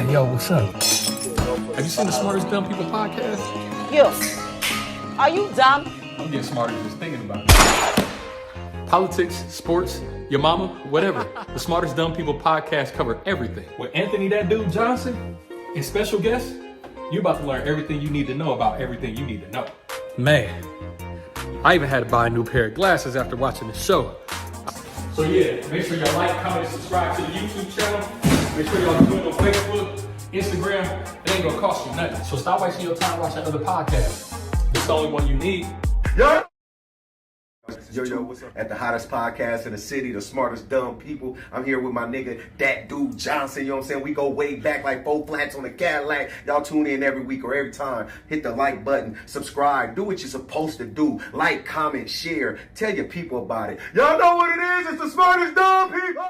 Hey, yo, what's up? Have you seen the Smartest Dumb People podcast? You. Are you dumb? I'm getting smarter just thinking about it. Politics, sports, your mama, whatever. The Smartest Dumb People podcast cover everything. With Anthony That Dude Johnson and special guests, you're about to learn everything you need to know about everything you need to know. Man, I even had to buy a new pair of glasses after watching the show. So yeah, make sure y'all like, comment, and subscribe to the YouTube channel. Make sure y'all do it on Facebook, Instagram. It ain't gonna cost you nothing. So stop wasting your time watching other podcasts. It's the only one you need. Yo, what's up? At the hottest podcast in the city, the smartest dumb people. I'm here with my nigga, That Dude Johnson. You know what I'm saying? We go way back like 4 flats on the Cadillac. Y'all tune in every week or every time. Hit the like button, subscribe, do what you're supposed to do. Like, comment, share, tell your people about it. Y'all know what it is. It's the smartest dumb people.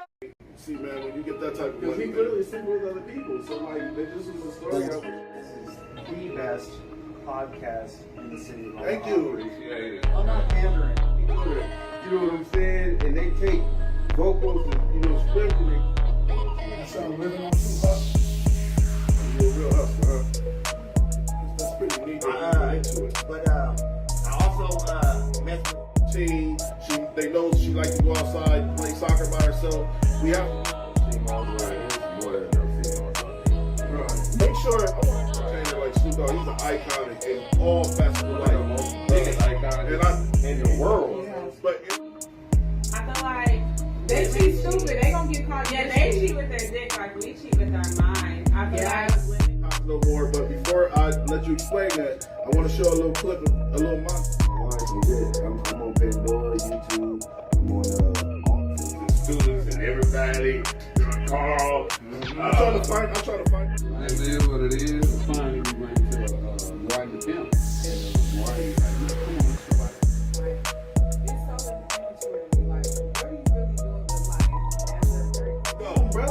See, man, when you get that type of money, he literally sing with other people. So, like, this is a story. This is the best podcast in the city. Thank you. I'm not pandering. You know what I'm saying? And they take vocals and, script and You sound living on Tupac. You're a real hustler, huh? That's pretty neat. Into it. But I also met with Team, they know she likes to go outside, play soccer by herself. We have make sure I want to change it like Snoop Dogg. He's an icon in all facets of life. biggest icon in the world. But I feel like they cheat stupid. They gonna get caught. Yeah, they cheat with their dick like we cheat with our mind. I feel like women. no more. But before I let you explain that, I want to show a little clip of a little monster. I'm on Pandora, YouTube. I'm on the students and everybody. Carl. I'm trying to find. It is what it is. It's fine if you bring it to Rodney Pimp.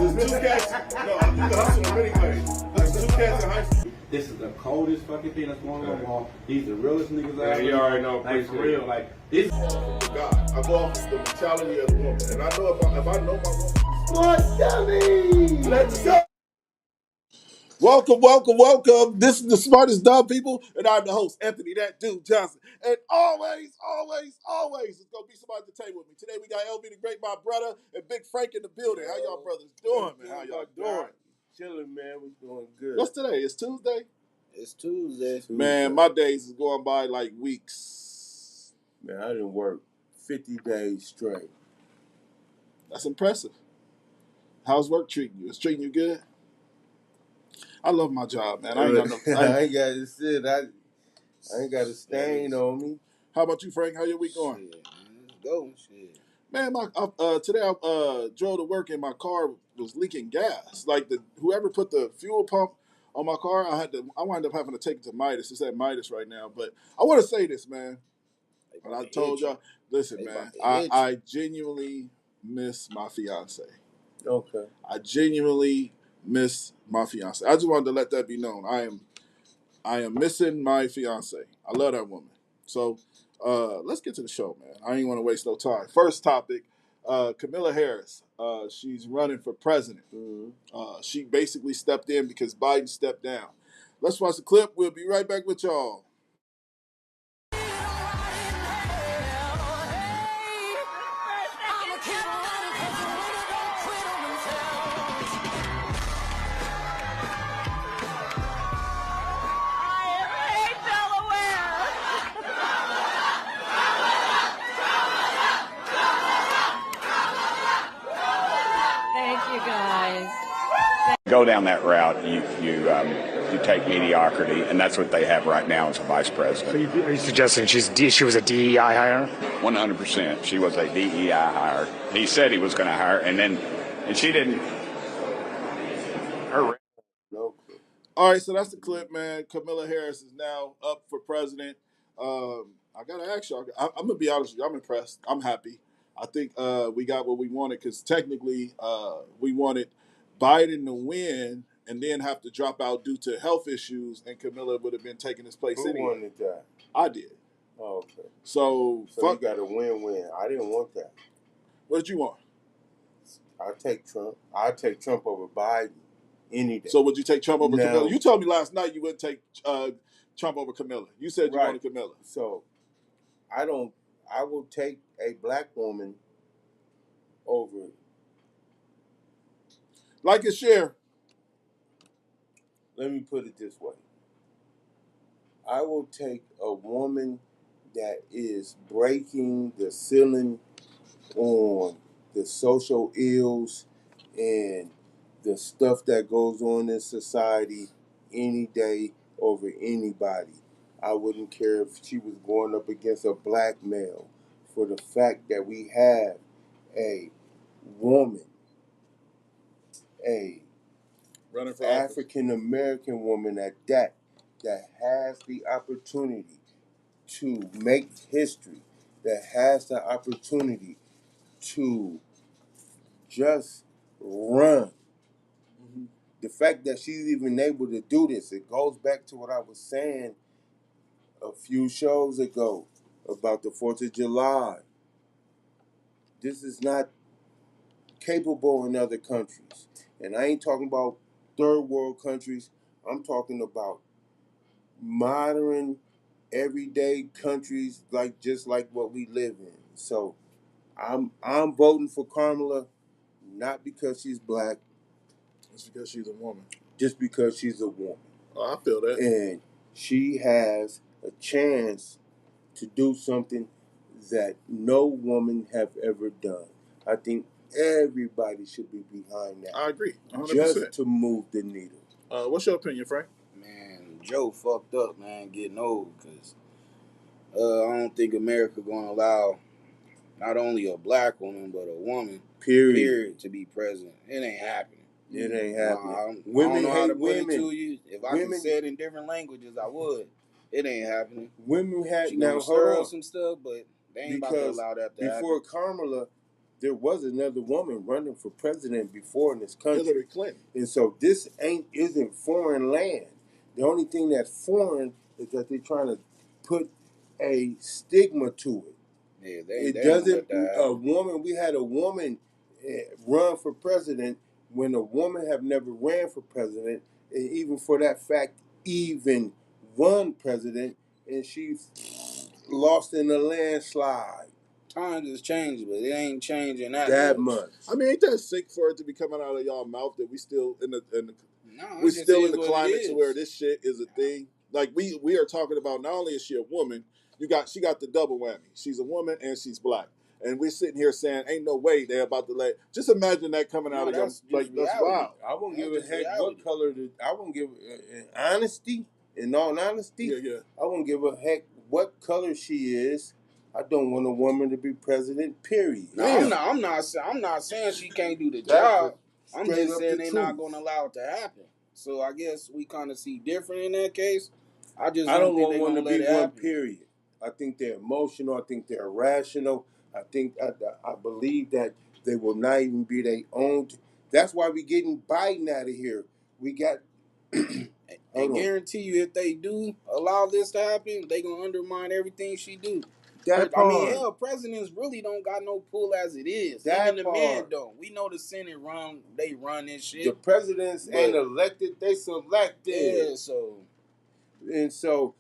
There's 2 cats. No, you can hustle in many ways. There's 2 cats in high school. This is the coldest fucking thing that's going on. He's the realest niggas out Yeah, there. you already know. Like, for real. Like, this. God, I go off the mentality of the woman, and I know if I know my woman. What, dummy? Let's go. Welcome. This is the smartest dumb people, and I'm the host, Anthony That Dude Johnson. And always, it's gonna be somebody at the table with me. Today we got LB the Great, my brother, and Big Frank in the building. How y'all brothers doing, man? How y'all doing? Chilling, man. We doing good. What's today? It's Tuesday. It's Tuesday. Man, my days is going by like weeks. Man, I didn't work 50 days straight. That's impressive. How's work treating you? It's treating you good? I love my job, man. I ain't got no. I ain't got to sit. I ain't got a stain on me. How about you, Frank? How your week going? Shit, man. Let's go. Shit. Man, today I drove to work and my car was leaking gas. Like whoever put the fuel pump on my car, I wound up having to take it to Midas. It's at Midas right now. But I want to say this, man. And I told y'all, listen, man, I genuinely miss my fiance. Okay. I genuinely miss my fiance. I just wanted to let that be known. I am missing my fiance. I love that woman. So let's get to the show, man. I ain't want to waste no time. First topic, Kamala Harris. She's running for president. Mm-hmm. She basically stepped in because Biden stepped down. Let's watch the clip. We'll be right back with y'all. Go down that route, you take mediocrity, and that's what they have right now as a vice president. Are you suggesting she was a DEI hire? 100%. She was a DEI hire. He said he was going to hire, and she didn't. Her. No. All right, so that's the clip, man. Kamala Harris is now up for president. I got to ask y'all, I'm going to be honest with you, I'm impressed. I'm happy. I think we got what we wanted because technically we wanted Biden to win and then have to drop out due to health issues, and Kamala would have been taking his place Who anyway. wanted that? I did. Oh, okay. So you got a win-win. I didn't want that. What did you want? I take Trump over Biden. any day. So would you take Trump over Now- Camilla? You told me last night you wouldn't take Trump over Camilla. You said you Right. wanted Camilla. So I will take a black woman over. Like and share. Let me put it this way. I will take a woman that is breaking the ceiling on the social ills and the stuff that goes on in society any day over anybody. I wouldn't care if she was going up against a black male, for the fact that we have a woman, a Running for office. African American woman at that has the opportunity to make history, that has the opportunity to just run. The fact that she's even able to do this, it goes back to what I was saying a few shows ago about the 4th of July. This is not capable in other countries. And I ain't talking about third world countries. I'm talking about modern, everyday countries just like what we live in. So I'm voting for Kamala, not because she's black, It's because she's a woman. just because she's a woman. Oh, I feel that. And she has a chance to do something that no woman have ever done. I think everybody should be behind that. I agree, 100%. Just to move the needle. What's your opinion, Frank? Man, Joe fucked up, man, getting old, because I don't think America going to allow not only a black woman, but a woman, period, to be president. It ain't happening. It ain't happening. I Women don't know how hate to put women. it to you. If I can say it in different languages, I would. It ain't happening. Women had She now gonna stir hold up on. some stuff, but they ain't about to Because allow that to happen. before Kamala, there was another woman running for president before in this country. Hillary Clinton. And so this isn't foreign land. The only thing that's foreign is that they're trying to put a stigma to it. Yeah, It they doesn't. don't let that A woman. We had a woman run for president when a woman have never ran for president, and even for that fact, even won president, and she lost in a landslide. Times has changed, but it ain't changing that That much. much. I mean, ain't that sick for it to be coming out of y'all mouth that we still in the No, we it just still is in the what it climate is. to where this shit is a thing. Like we are talking about, not only is she a woman, she got the double whammy. She's a woman and she's black. And we're sitting here saying, ain't no way they're about to let. Just imagine that coming out of your that's like that's reality. wild. I won't give a That's just heck reality. what color. I won't give honesty. In all honesty, Yeah. I won't give a heck what color she is. I don't want a woman to be president. Period. No, I'm not saying she can't do the That's job. I'm straight just up saying the they're not truth. going to allow it to happen. So I guess we kind of see different in that case. I just I don't think want they're one going to to let be it one. happen. Period. I think they're emotional. I think they're irrational. I believe that they will not even be their own. That's why we getting Biden out of here. We got. I guarantee you, if they do allow this to happen, they gonna undermine everything she do. That I mean, part. hell, presidents really don't got no pull as it is. That Even the men part. don't. We know the Senate they run this shit. The presidents ain't elected; they selected. Yeah, so. And so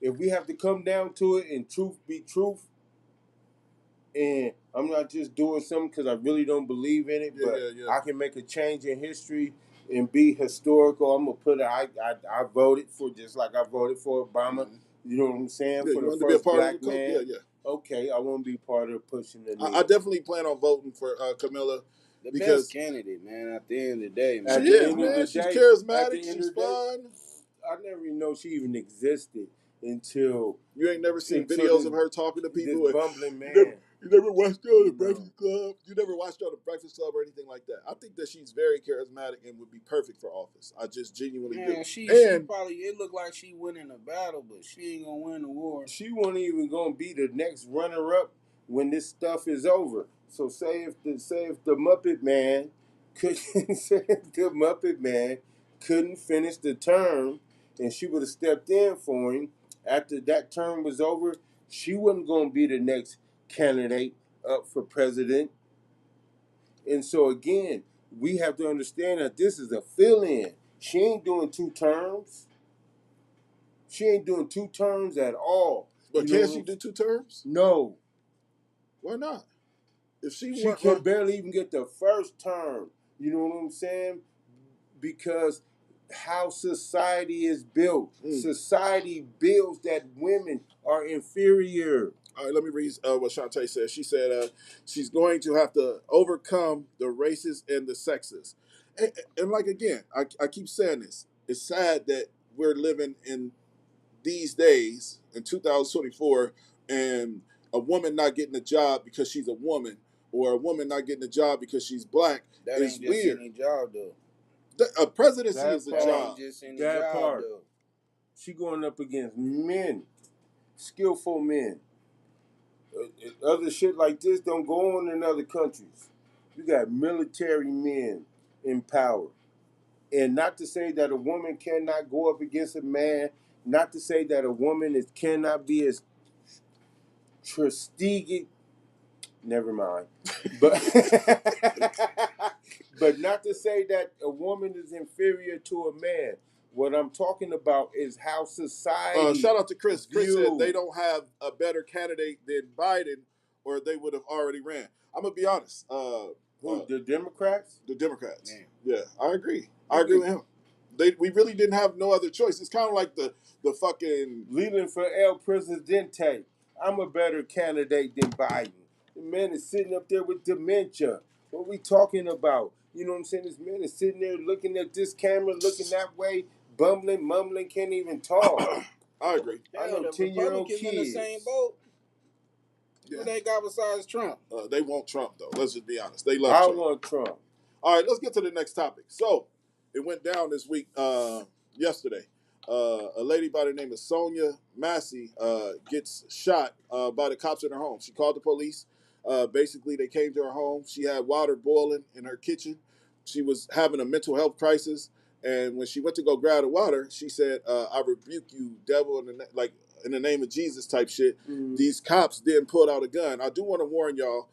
if we have to come down to it and truth be truth, and I'm not just doing something because I really don't believe in it, but I can make a change in history and be historical. I'm gonna put I voted for, just like I voted for Obama. Mm-hmm. You know what I'm saying? Yeah, for you the wanted to be a first part black of the man. Yeah. Okay, I won't be part of pushing the needle. I definitely plan on voting for Camilla. The because best candidate, man, at the end of the day, man. She is, man. She's charismatic. She's fun. I never even know she even existed until you ain't never seen until videos this- of her talking to people. This bumbling man. You never watched her on the Breakfast Club. You never watched her on the Breakfast Club or anything like that. I think that she's very charismatic and would be perfect for office. I just genuinely Man, do. she And probably, it looked like she winning a battle, but she ain't gonna win the war. She wasn't even gonna be the next runner-up when this stuff is over. So say if the Muppet Man couldn't finish the term, and she would have stepped in for him after that term was over, she wasn't gonna be the next candidate up for president. And so again, we have to understand that this is a fill-in. She ain't doing 2 terms. She ain't doing 2 terms at all. But can she do 2 terms? No. Why not? If she can barely even get the first term. You know what I'm saying? Because how society is built. Society builds that women are inferior. All right, let me read what Shantae said. She said she's going to have to overcome the races and the sexes. And like, again, I keep saying this. It's sad that we're living in these days, in 2024, and a woman not getting a job because she's a woman, or a woman not getting a job because she's black. That is ain't just weird. any job, though. A presidency is a That job. ain't just any That job, part. though. She going up against men, skillful men. Other shit like this don't go on in other countries. You got military men in power. And not to say that a woman cannot go up against a man, not to say that a woman cannot be as strategic, never mind. But but not to say that a woman is inferior to a man. What I'm talking about is how society. Shout out to Chris. Chris said they don't have a better candidate than Biden, or they would have already ran. I'm gonna be honest. The Democrats? The Democrats. Man. Yeah, I agree. I agree with him. We really didn't have no other choice. It's kind of like the fucking Leland for El Presidente. I'm a better candidate than Biden. The man is sitting up there with dementia. What we talking about? You know what I'm saying? This man is sitting there looking at this camera, looking that way, bumbling, mumbling, can't even talk. I agree. I know 10-year-old kids. In the same boat. Yeah. Who they got besides Trump? They want Trump, though. Let's just be honest. They love I Trump. want Trump. All right, let's get to the next topic. So, it went down this week, yesterday. A lady by the name of Sonia Massey gets shot by the cops in her home. She called the police. Basically, they came to her home. She had water boiling in her kitchen. She was having a mental health crisis. And when she went to go grab the water, she said, I rebuke you, devil, in the name of Jesus type shit. Mm-hmm. These cops didn't pull out a gun. I do want to warn y'all,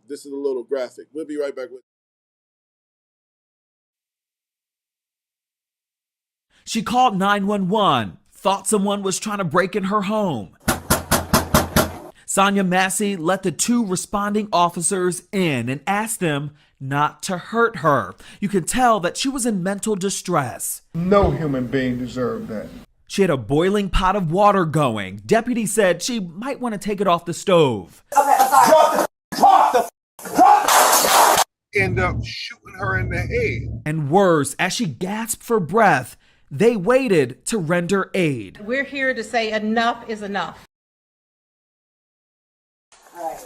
this is a little graphic. We'll be right back with She called 911, thought someone was trying to break in her home. Sonia Massey let the 2 responding officers in and asked them not to hurt her. You could tell that she was in mental distress. No human being deserved that. She had a boiling pot of water going. Deputies said she might want to take it off the stove. Okay, I'm sorry. End up shooting her in the head. And worse, as she gasped for breath, they waited to render aid. We're here to say enough is enough. All right.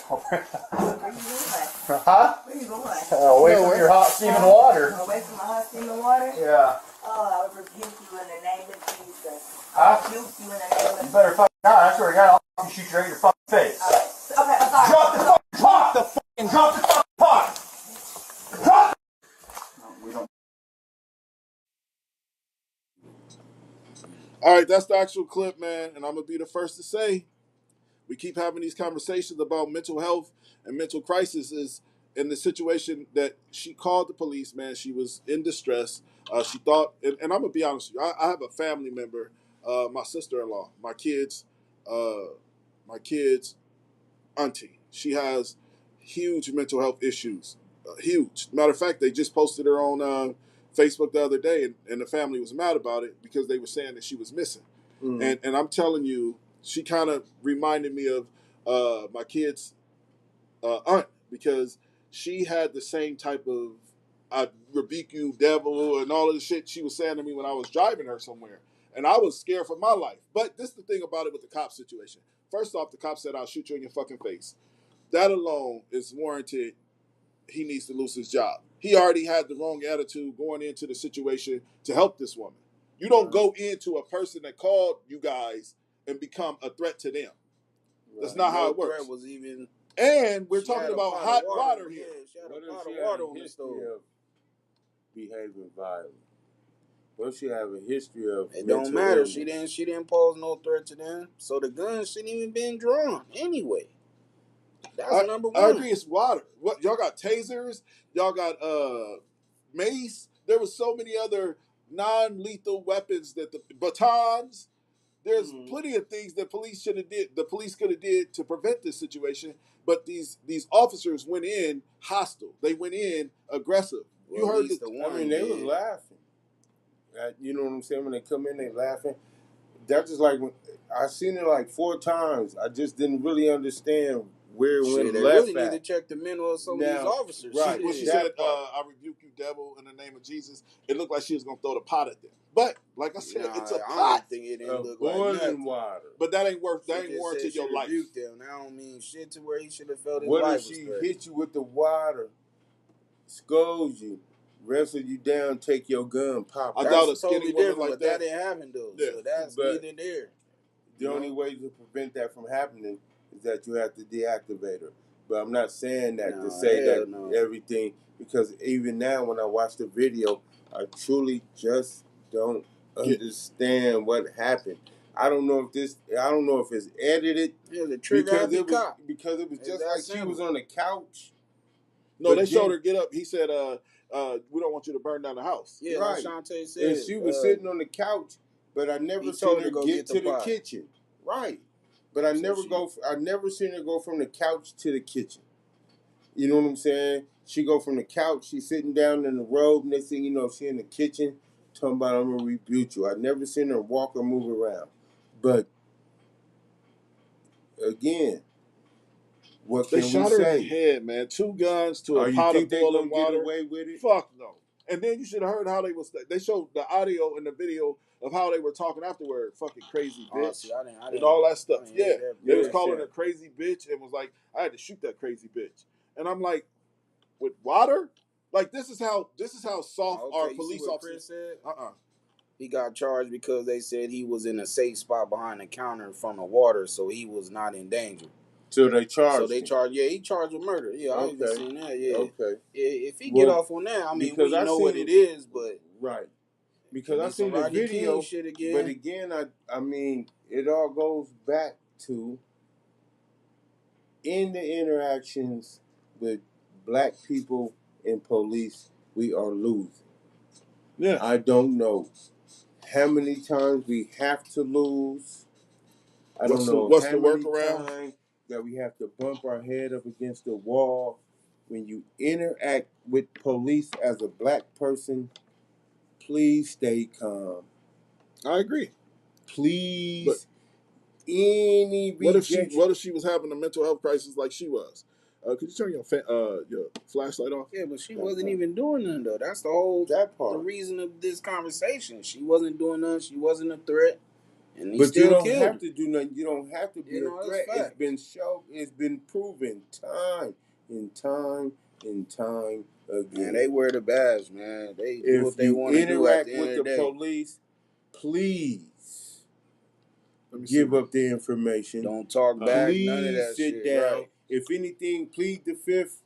Okay. Where you going? Huh? Where you going? Away from your hot steaming water. Away from my hot steaming water? Yeah. Oh, I rebuke you in the name of Jesus. Huh? I rebuke you in the name of Jesus. You better fucking die. I swear to God, I'll fucking shoot you right in your fucking face. Okay, I'm sorry. Drop the fucking pot! Drop the fucking pot! Drop it! No, we don't. All right, that's the actual clip, man. And I'm going to be the first to say, we keep having these conversations about mental health and mental crises in the situation that she called the police, man. She was in distress. She thought, and I'm going to be honest with you, I have a family member, my sister-in-law, my kids' auntie. She has huge mental health issues, huge. Matter of fact, they just posted her on Facebook the other day, and the family was mad about it because they were saying that she was missing. Mm. And I'm telling you, she kind of reminded me of my kid's aunt, because she had the same type of I rebuke you, devil, and all of the shit she was saying to me when I was driving her somewhere. And I was scared for my life. But this is the thing about it with the cop situation. First off, the cop said, I'll shoot you in your fucking face. That alone is warranted. He needs to lose his job. He already had the wrong attitude going into the situation to help this woman. You don't go into a person that called you guys and become a threat to them. Right. That's not how it works. Threat was even, and we're talking about hot water here. Yeah, she had a pot of water on the stove. Behaving violently. Well, she have a history of. It mental don't matter. illness. She didn't pose no threat to them. So the gun shouldn't even been drawn anyway. That's number one. I agree. It's water. What y'all got? Tasers. Y'all got mace. There was so many other non-lethal weapons that the batons. There's plenty of things that police should have did. The police could have did to prevent this situation. But these officers went in hostile. They went in aggressive. Well, You heard at least the one I mean, they did. was laughing. You know what I'm saying? When they come in, they laughing. That's just like when I seen it like 4 times. I just didn't really understand where it went They left really at. need to check the mental of some of these Now, officers. right. When she That said, part. "I rebuke you, devil, in the name of Jesus," it looked like she was gonna throw the pot at them. But like I said, it's a I pot. don't think it didn't look boiling like nothing. water. But that ain't worth. That She ain't just warranted said your she life. rebuked them. That don't mean shit to where he should have felt his What life if was she threatened. hit you with the water, scolds you, wrestle you down, take your gun, pop? I it? doubt a That's skinny totally woman different, like but that that. didn't happen though. Yeah. So that's But neither there. The only way to prevent that from happening is that you have to deactivate her. But I'm not saying that to say that everything, because even now when I watch the video, I truly just don't understand what happened. I don't know if it's edited. Yeah, the trigger because happy it was cop. because it was It's just that like she simple. was on the couch. No, But they showed then- her get up. He said, "We don't want you to burn down the house." Yeah, right. like Shantae said. And she was sitting on the couch, but I never he seen told her her to go get get to the the pot. kitchen. Right. But I never seen her go from the couch to the kitchen. You know what I'm saying? She go from the couch, she's sitting down in the robe, next thing you know, she in the kitchen, talking about I'm gonna rebuke you. I never seen her walk or move around. But again, what They can shot we her in say? the head, man. 2 guns to a You pot think of they boiling gonna water. get away with it? Fuck no. And then you should have heard how they was. They showed the audio and the video of how they were talking afterward. Fucking crazy bitch, See, I didn't and all that stuff. didn't Yeah, hear that they was part. calling her crazy bitch and was like, I had to shoot that crazy bitch. And I'm like, with water? Like this is how soft our you see police what officers. Chris said? He got charged because they said he was in a safe spot behind the counter from the water, so he was not in danger. So they charged. So they charged. Yeah, he charged with murder. Yeah, I even seen that. Yeah. Okay. If he get off on that, I mean, we know what it is, but right. Because I be seen some the Rodney video, King shit again. but again, I mean, it all goes back to in the interactions with black people and police, we are losing. Yeah. I don't know how many times we have to lose. I don't know what's how the many workaround? times that we have to bump our head up against the wall. When you interact with police as a black person, please stay calm. I agree. Please. But any what if she was having a mental health crisis like she was? Could you turn your flashlight off? Yeah, but she wasn't even doing nothing though. That's the whole the reason of this conversation. She wasn't doing nothing. She wasn't a threat, and he But still you don't killed have her. to do nothing. You don't have to be a threat. It's been shown. It's been proven time and time and time again. Man, they wear the badge, man. They do what they want to do at the end with of the the day. police, please give up the information. Don't talk back. Please None of that sit shit. down. Right. If anything, plead the fifth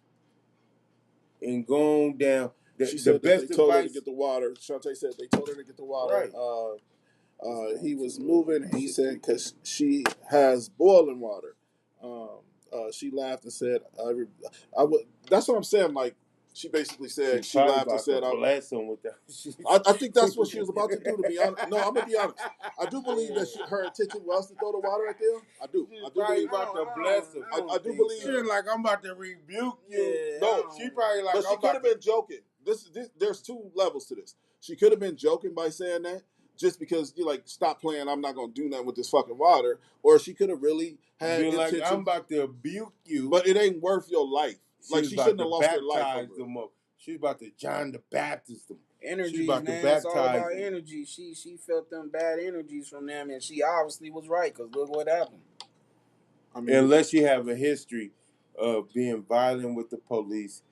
and go on down. She said that they told her to get the water. Shantae said they told her to get the water. Right. He was moving. He said because she has boiling water. She laughed and said, "I would." That's what I'm saying. Like she basically said, she laughed and said, "Bless him with that." I think that's what she was about to do. To be honest, no, I'm gonna be honest. I do believe that her intention was to throw the water at them. I do. I do probably believe about to bless him. I do believe. She like I'm about to rebuke you. No, she probably like. But she could have been joking. There's 2 levels to this. She could have been joking by saying that, just because you're like, stop playing. I'm not gonna do nothing with this fucking water. Or she could have really had like, intention. I'm about to rebuke you, but it ain't worth your life. Like she shouldn't have lost her life. She's about to John the Baptist them. Energies, man. It's all about energy. She felt them bad energies from them, and she obviously was right. Cause look what happened. I mean, unless you have a history of being violent with the police,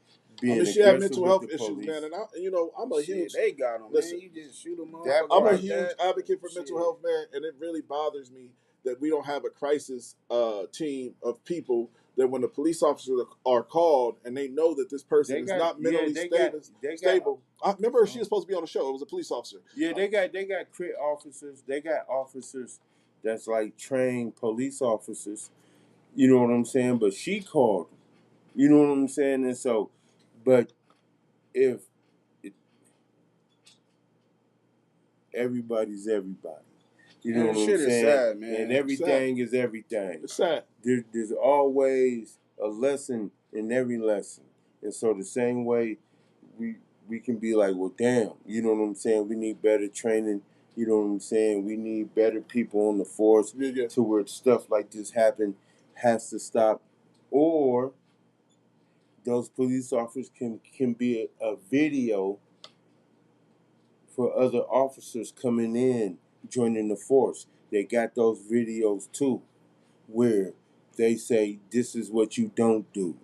being she had aggressive mental with health the issues, police. man. And I'm a huge. They got them, man. You just shoot them off. I'm a huge advocate for mental health, man, and it really bothers me that we don't have a crisis team of people that when the police officers are called and they know that this person is not mentally stable. I remember she was supposed to be on the show. It was a police officer. Yeah, they got crit officers. They got officers that's like trained police officers. You know what I'm saying? But she called them. You know what I'm saying? And so, but if everybody's everybody. You know what I'm shit saying? is sad, man. And everything is everything. It's sad. There's always a lesson in every lesson. And so the same way we can be like, well, damn, you know what I'm saying? We need better training. You know what I'm saying? We need better people on the force to where stuff like this has to stop. Or those police officers can be a video for other officers coming in, joining the force. They got those videos too, where they say, this is what you don't do.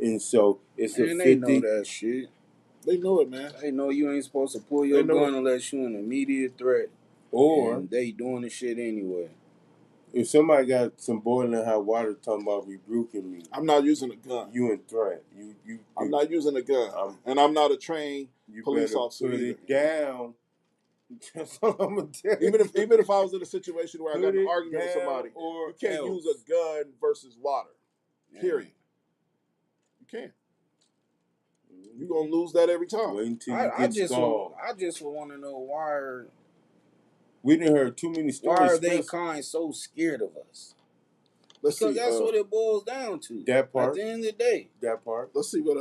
And so it's man, a 50. They know that shit. They know it, man. They know you ain't supposed to pull your gun unless you an immediate threat. Or and they doing the shit anyway. If somebody got some boiling hot water talking about rebuking me, I'm not using a gun. You in threat. I'm not using a gun, and I'm not a trained police officer. Put either. it down. That's all I'm gonna tell you. Even if I was in a situation where I got in an Put it argument with down somebody, or you can't else. use a gun versus water. Period. You can't. You're gonna lose that every time. Wait until you I get just scalded. want to know why We didn't heard too many stories. why are they kind so scared of us? Let's Because see, that's what it boils down to. That part. At the end of the day. That part. Let's see what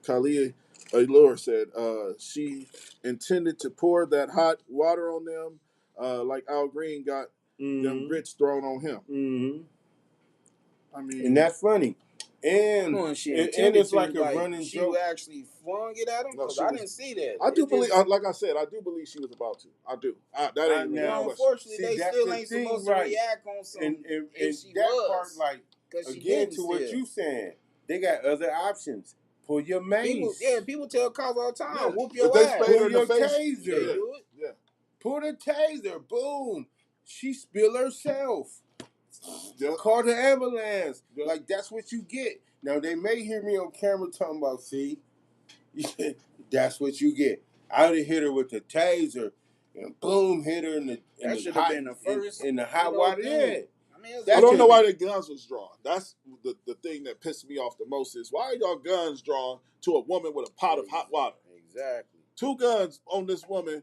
Kalia Allure said. She intended to pour that hot water on them, like Al Green got them grits thrown on him. Mm-hmm. I mean, And that's funny. And it's like a running she joke. actually flung it at him? No, Because she I was- didn't see that. I do It believe, just- like I said, I do believe she was about to. I do. That ain't even a question. Unfortunately, See, they that's still the ain't thing, supposed right. to react on something. And if she that was. part, like, 'Cause she again, didn't to what still. you saying, they got other options. Pull your mace. People tell cops all the time, Yeah. whoop your If they ass. spade her Pull in the your face, taser. They do it. Yeah. Pull the taser. Boom. She spill herself. Yeah. Call the ambulance. Like, that's what you get. Now, they may hear me on camera talking about, see, that's what you get. I would have hit her with the taser and boom, hit her in the That should have been the first. in the hot little water. thing. Yeah. I mean, I don't know why the guns was drawn. That's the thing that pissed me off the most is why are y'all guns drawn to a woman with a pot of hot water? Exactly. 2 guns on this woman,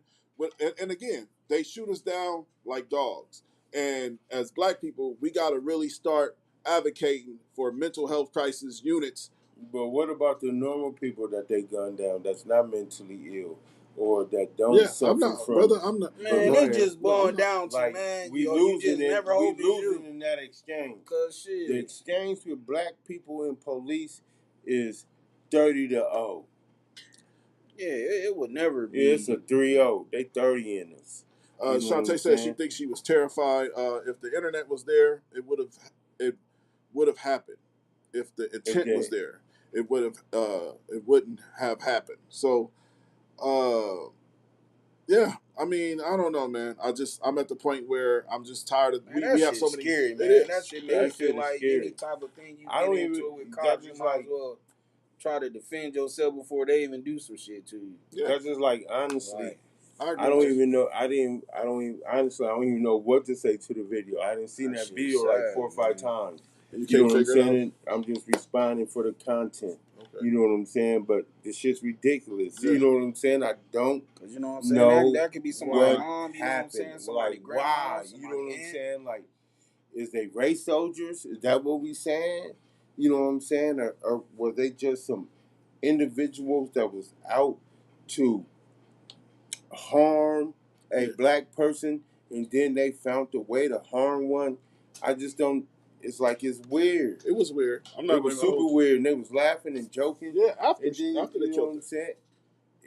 and again, they shoot us down like dogs. And as black people, we got to really start advocating for mental health crisis units. But what about the normal people that they gun down that's not mentally ill or that don't suffer I'm not, from? brother. I'm not. Man, Go it ahead. just boiled down to, Like, man, we you losing just it. never We hope it's you. losing in that exchange. Because shit. The exchange with black people and police is 30-0. Yeah, it would never be. It's a 3-0. They 30 in us. You know what Shantae I'm said she saying? thinks she was terrified. If the internet was there, it would have happened. If the intent was there, it wouldn't have happened. So, yeah. I mean, I don't know, man. I'm at the point where I'm just tired of. Man, We that have shit's so many. scary, It man. is. That shit That make you feel shit is like scary. any type of thing you I get don't into even- with that's cops, you just might like- as well try to defend yourself before they even do some shit to you. Yeah. That's just like, honestly, Like, I don't even know. Honestly, I don't even know what to say to the video. I didn't see That that shit video sad, like 4 or 5 man. times. And You you know can't what I'm figure it out. saying? I'm just responding for the content. Okay. You know what I'm saying? But the shit's ridiculous. Yeah. You know what I'm saying? I don't Cause you know what I'm saying? know That could be somebody's what mom, you know what I'm saying? happened. Somebody Like, grandma, why? You know somebody what I'm aunt. saying? Like, is they race soldiers? Is that what we saying? You know what I'm saying? Or were they just some individuals that was out to harm a black person and then they found a way to harm one? I just don't. It's like, it's weird. It was weird. I'm not It was gonna hold super you. weird, and they was laughing and joking. Yeah, after And then, after they you know killed what her. I'm saying?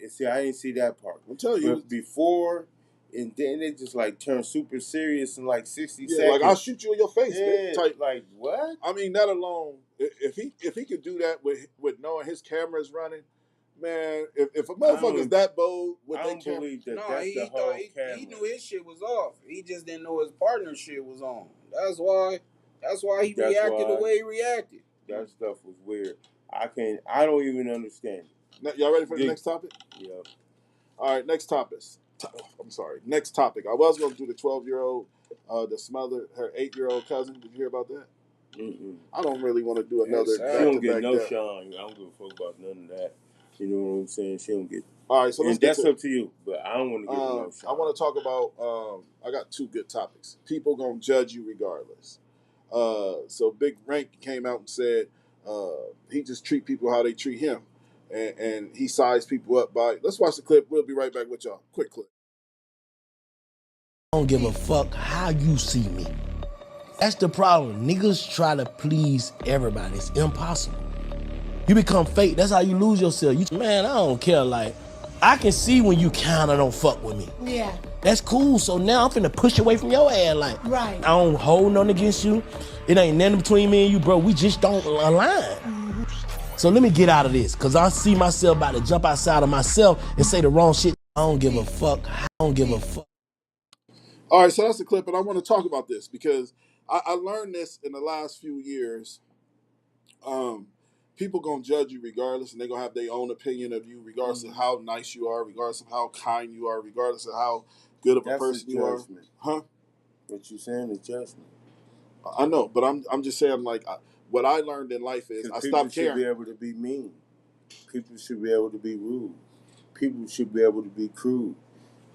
And see, I didn't see that part. I'm telling you, But before, and then they just like turned super serious in like 60 yeah, seconds. like I'll shoot you in your face, Yeah, bitch. Type. like what? I mean, that alone, if he could do that with knowing his camera's running, man. If a motherfucker's that bold with I their don't camera, believe that. No, That's he the whole thought camera. he knew his shit was off. He just didn't know his partner shit was on. That's why. That's why he That's reacted why- the way he reacted. That stuff was weird. I don't even understand it. Y'all ready for the next topic? Yeah. All right, next topic. Next topic. I was going to do the 12-year-old that smothered her 8-year-old cousin. Did you hear about that? Mm-mm. I don't really want to do another She don't get back-to-back no death. shine. I don't give a fuck about none of that. You know what I'm saying? She don't get. All right, so let's and get that's to, up to you. But I don't want to give her no shine. I want to talk about. I got two good topics. People gonna judge you regardless. So Big Rank came out and said he just treat people how they treat him, and he sized people up by. Let's watch the clip. We'll be right back with y'all. Quick clip. I don't give a fuck how you see me. That's the problem. Niggas try to please everybody. It's impossible. You become fake. That's how you lose yourself. Man, I don't care. Like, I can see when you kinda don't fuck with me. Yeah. That's cool. So now I'm finna push away from your ass. Like, Right. I don't hold nothing against you. It ain't nothing between me and you, bro. We just don't align. So let me get out of this, cause I see myself about to jump outside of myself and say the wrong shit. I don't give a fuck. I don't give a fuck. All right, so that's the clip, and I want to talk about this because I learned this in the last few years. People gonna judge you regardless, and they gonna have their own opinion of you, regardless of how nice you are, regardless of how kind you are, regardless of how good of a That's person a you are. judgment. Huh? What you saying is judgment. I know, but I'm just saying, like, what I learned in life is I People stopped should be caring. able to be mean. People should be able to be rude. People should be able to be crude.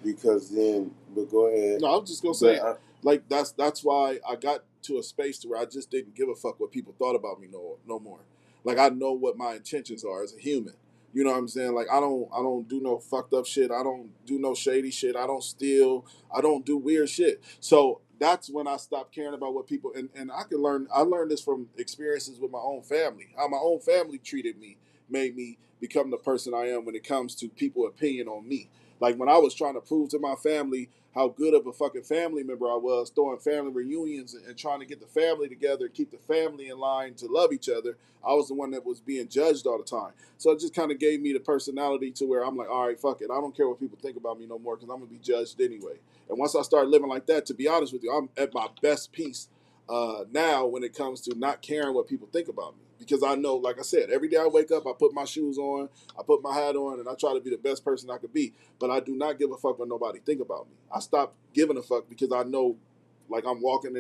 Because then, but go ahead. No, I was just gonna say, like that's why I got to a space to where I just didn't give a fuck what people thought about me no more. Like I know what my intentions are as a human. You know what I'm saying? Like I don't do no fucked up shit. I don't do no shady shit. I don't steal. I don't do weird shit. So that's when I stopped caring about what people and I learned this from experiences with my own family. How my own family treated me made me become the person I am when it comes to people's opinion on me. Like when I was trying to prove to my family how good of a fucking family member I was, throwing family reunions and trying to get the family together, keep the family in line to love each other, I was the one that was being judged all the time. So it just kind of gave me the personality to where I'm like, all right, fuck it. I don't care what people think about me no more because I'm going to be judged anyway. And once I started living like that, to be honest with you, I'm at my best peace now when it comes to not caring what people think about me. Because I know, like I said, every day I wake up, I put my shoes on, I put my hat on, and I try to be the best person I could be. But I do not give a fuck what nobody think about me. I stopped giving a fuck because I know, like, I'm walking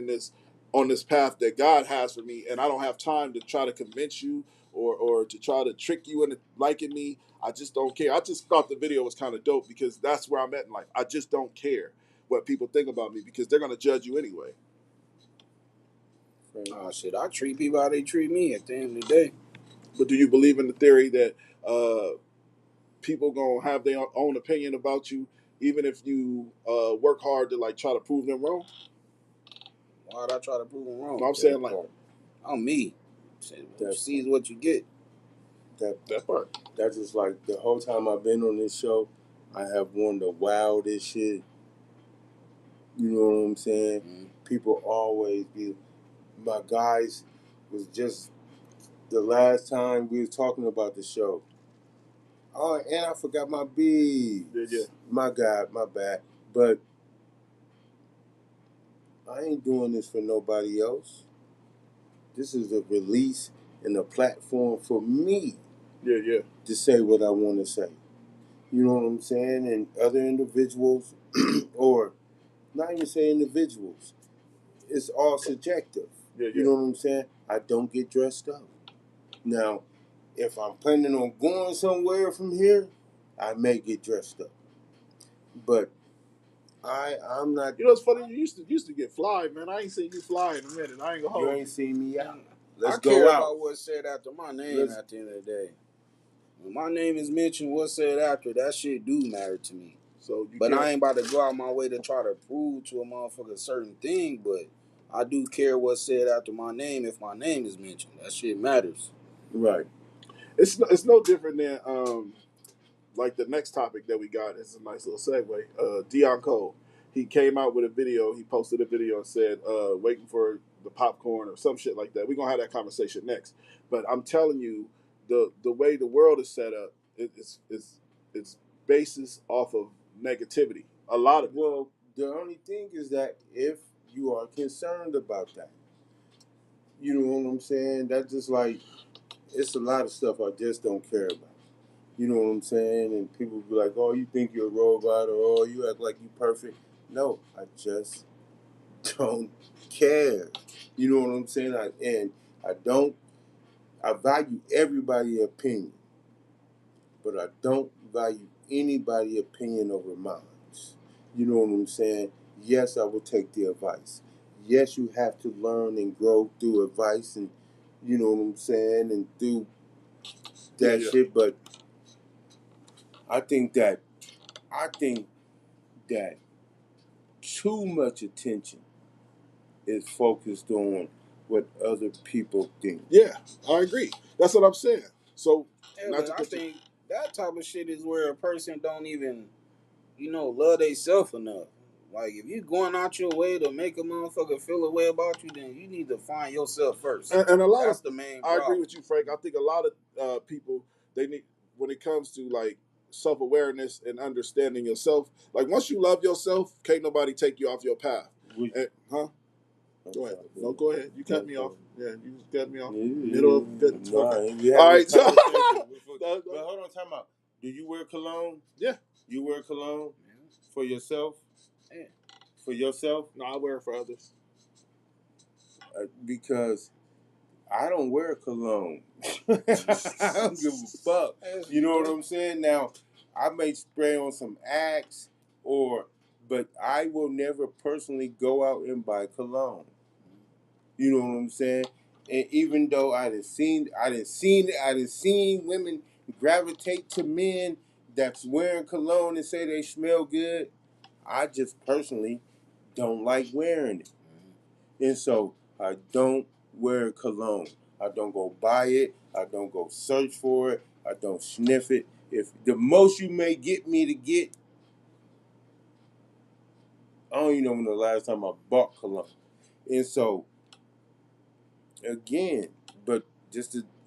on this path that God has for me, and I don't have time to try to convince you or to try to trick you into liking me. I just don't care. I just thought the video was kind of dope because that's where I'm at in life. I just don't care what people think about me because they're going to judge you anyway. Oh shit, I treat people how they treat me at the end of the day. But do you believe in the theory that people gonna have their own opinion about you, even if you work hard to like try to prove them wrong? Why'd I try to prove them wrong? No, I'm saying like, I'm me. What you see is what you get. That part. That's just like the whole time I've been on this show, I have won the wildest shit. You know what I'm saying? Mm-hmm. People always be. My guys was just the last time we was talking about the show. Oh, and I forgot my beads. Yeah. My God, my bad. But I ain't doing this for nobody else. This is a release and a platform for me. Yeah. To say what I want to say. You know what I'm saying? And other individuals, or not even say individuals, it's all subjective. Yeah. You know what I'm saying? I don't get dressed up. Now, if I'm planning on going somewhere from here, I may get dressed up. But I'm not. You know, it's funny. You used to get fly, man. I ain't seen you fly in a minute. I ain't gonna hold You ain't seen me out. I care about what's said after my name at the end of the day. When my name is mentioned, what's said after, that shit do matter to me. So, but I ain't about to go out my way to try to prove to a motherfucker a certain thing, but I do care what's said after my name if my name is mentioned. That shit matters. Right. It's no different than like the next topic that we got is a nice little segue. Deion Cole, he came out with a video. He posted a video and said, "Waiting for the popcorn" or some shit like that. We're gonna have that conversation next. But I'm telling you, the way the world is set up, it's basis off of negativity. A lot of it. Well, the only thing is that if you are concerned about that, You know what I'm saying? That's just like, it's a lot of stuff I just don't care about. You know what I'm saying? And people be like, oh, you think you're a robot, or oh, you act like you perfect. No, I just don't care. You know what I'm saying? I value everybody's opinion, but I don't value anybody's opinion over mine. You know what I'm saying? Yes, I will take the advice. Yes, you have to learn and grow through advice, and you know what I'm saying, and do that shit. But I think that too much attention is focused on what other people think. Yeah, I agree. That's what I'm saying. So, I think that type of shit is where a person don't even, love themselves enough. Like, if you going out your way to make a motherfucker feel a way about you, then you need to find yourself first. And a lot That's of the main I problem. agree with you, Frank. I think a lot of people, they need, when it comes to like self-awareness and understanding yourself, like once you love yourself, can't nobody take you off your path. Go ahead. No, go ahead. You cut me off. Yeah, you just cut me off. Middle of good. Okay. All right. But hold on, time out. Do you wear cologne? Yeah. You wear cologne for yourself? Yeah. For yourself? No, I wear it for others. Because I don't wear cologne. I don't give a fuck. You know what I'm saying? Now, I may spray on some Axe, but I will never personally go out and buy cologne. You know what I'm saying? And even though I done seen women gravitate to men that's wearing cologne and say they smell good, I just personally don't like wearing it. And so I don't wear cologne. I don't go buy it. I don't go search for it. I don't sniff it. If the most you may get me to get, I don't even know when the last time I bought cologne. And so, again, but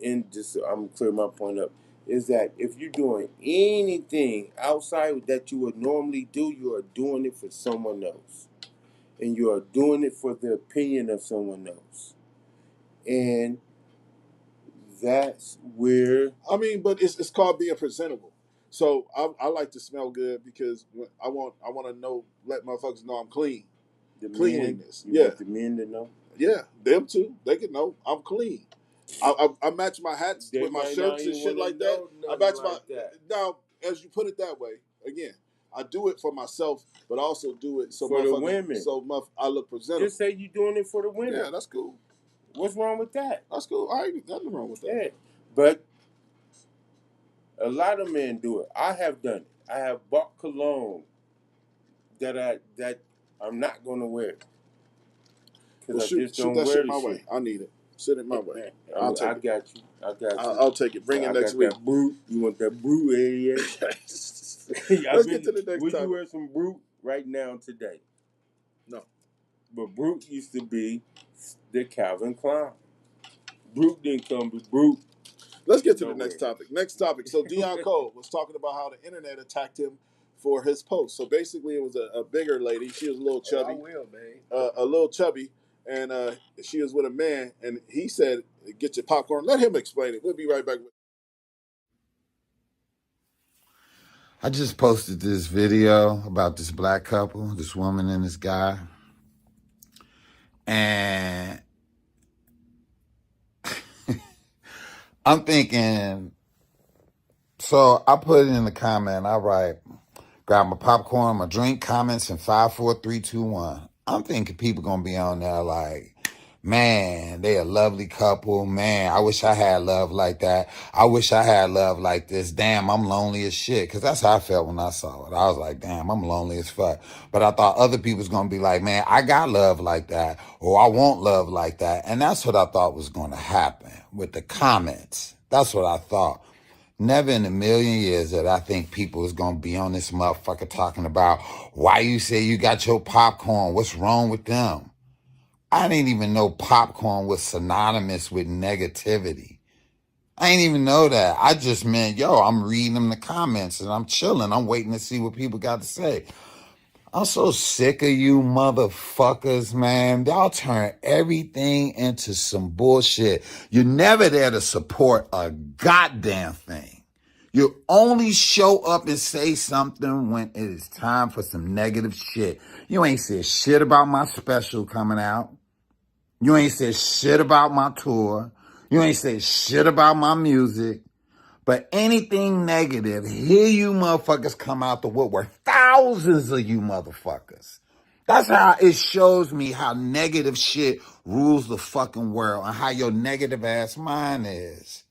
I'm gonna clear my point up, is that if you're doing anything outside that you would normally do, you are doing it for someone else. And you are doing it for the opinion of someone else. And that's where... I mean, but it's called being presentable. So I like to smell good because I want to let motherfuckers know I'm clean. Cleanliness. You want the men to know? Yeah, them too. They can know I'm clean. I match my hats with my shirts and shit like that. I match now, as you put it that way, again, I do it for myself, but I also do it so for the women. I look presentable. Just say you're doing it for the women. Yeah, that's cool. What's wrong with that? That's cool. I ain't nothing wrong with that. Yeah, but a lot of men do it. I have done it. I have bought cologne that I'm not gonna wear because I just don't that wear shit the my shit. way. I need it. Send it my way. I got you. I'll take it. Bring it next week. That brute. You want that brute area? Let's get to the next Would topic. you wear some brute right now today? No. But brute used to be the Calvin Klein. Brute didn't come to brute. Let's get to the next topic. Next topic. So Deion Cole was talking about how the internet attacked him for his post. So basically, it was a bigger lady. She was a little chubby. I will, man. A little chubby, and she was with a man, and he said, "Get your popcorn." Let him explain it. We'll be right back. I just posted this video about this black couple, this woman and this guy. And I'm thinking, so I put it in the comment, I write, grab my popcorn, my drink, comments in 5, 4, 3, 2, 1. I'm thinking people gonna be on there like, man, they a lovely couple. Man, I wish I had love like that. I wish I had love like this. Damn, I'm lonely as shit. Because that's how I felt when I saw it. I was like, damn, I'm lonely as fuck. But I thought other people's going to be like, man, I got love like that. Or I want love like that. And that's what I thought was going to happen with the comments. That's what I thought. Never in a million years that I think people is going to be on this motherfucker talking about why you say you got your popcorn. What's wrong with them? I didn't even know popcorn was synonymous with negativity. I didn't even know that. I just meant, I'm reading them the comments and I'm chilling. I'm waiting to see what people got to say. I'm so sick of you motherfuckers, man. Y'all turn everything into some bullshit. You're never there to support a goddamn thing. You only show up and say something when it is time for some negative shit. You ain't said shit about my special coming out. You ain't said shit about my tour. You ain't said shit about my music. But anything negative, here you motherfuckers come out the woodwork. Thousands of you motherfuckers. That's how it shows me how negative shit rules the fucking world and how your negative ass mind is.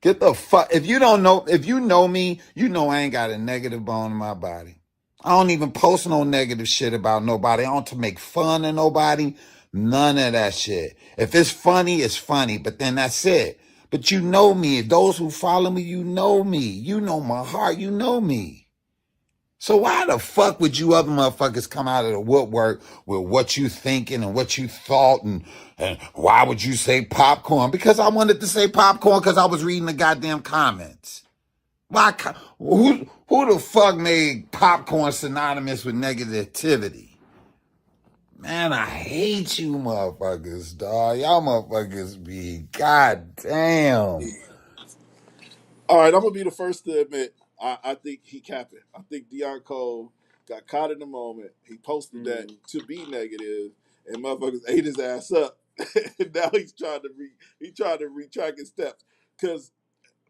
Get the fuck, if you know me, you know I ain't got a negative bone in my body. I don't even post no negative shit about nobody. I don't to make fun of nobody. None of that shit. If it's funny, it's funny, but then that's it. But you know me. Those who follow me, you know me. You know my heart. You know me. So why the fuck would you other motherfuckers come out of the woodwork with what you thinking and what you thought and why would you say popcorn? Because I wanted to say popcorn because I was reading the goddamn comments. Why? Who the fuck made popcorn synonymous with negativity? Man, I hate you motherfuckers, dog. Y'all motherfuckers be goddamn. All right, I'm gonna be the first to admit I think he capping. I think Deion Cole got caught in the moment. He posted that to be negative, and motherfuckers ate his ass up. And now he's trying to retract his steps.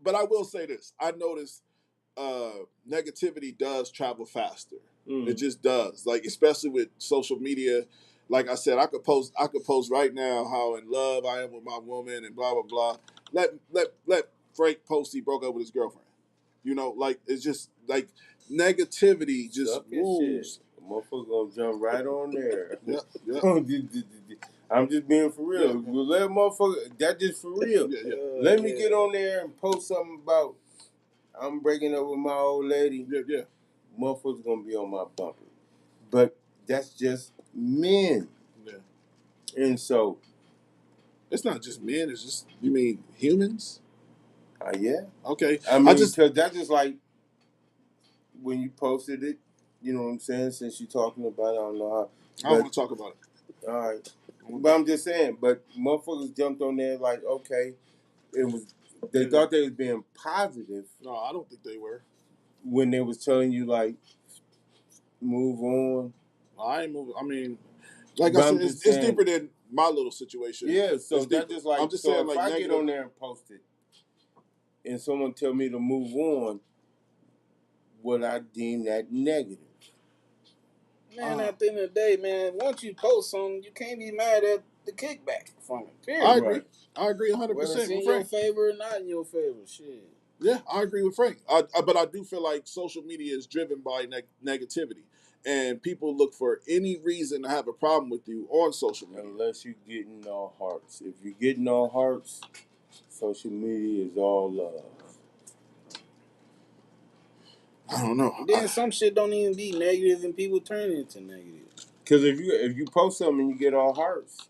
But I will say this: I noticed negativity does travel faster. It just does. Like especially with social media. Like I said, I could post right now how in love I am with my woman and blah blah blah. Let Frank post he broke up with his girlfriend. You know, like it's just like negativity just rules. Motherfucker gonna jump right on there. Yep. I'm just being for real. Yeah. Well, let motherfucker, that just for real. Let me get on there and post something about I'm breaking up with my old lady. Yeah. Motherfuckers gonna be on my bumper. But that's just men. Yeah. And so it's not just men, it's just you mean humans? Yeah. Okay. I mean, because that's just like when you posted it, you know what I'm saying? Since you're talking about it, I don't know how. I don't want to talk about it. All right. But I'm just saying, but motherfuckers jumped on there like, okay, they thought they was being positive. No, I don't think they were. When they was telling you, like, move on. I ain't moving. I mean, like I said, it's deeper than my little situation. Yeah, so that's just like, I'm just so saying, if like, I get on there and post it, and someone tell me to move on, would I deem that negative? Man, at the end of the day, man, once you post something, you can't be mad at the kickback from it. Period. I agree. I agree 100% Whether it's in with your Frank. favor or not in your favor, shit. Yeah, I agree with Frank. But I do feel like social media is driven by negativity. And people look for any reason to have a problem with you on social media. Unless you're getting all hearts. If you're getting all hearts, social media is all love. I don't know. Then some shit don't even be negative and people turn it into negative. Because if you post something and you get all hearts,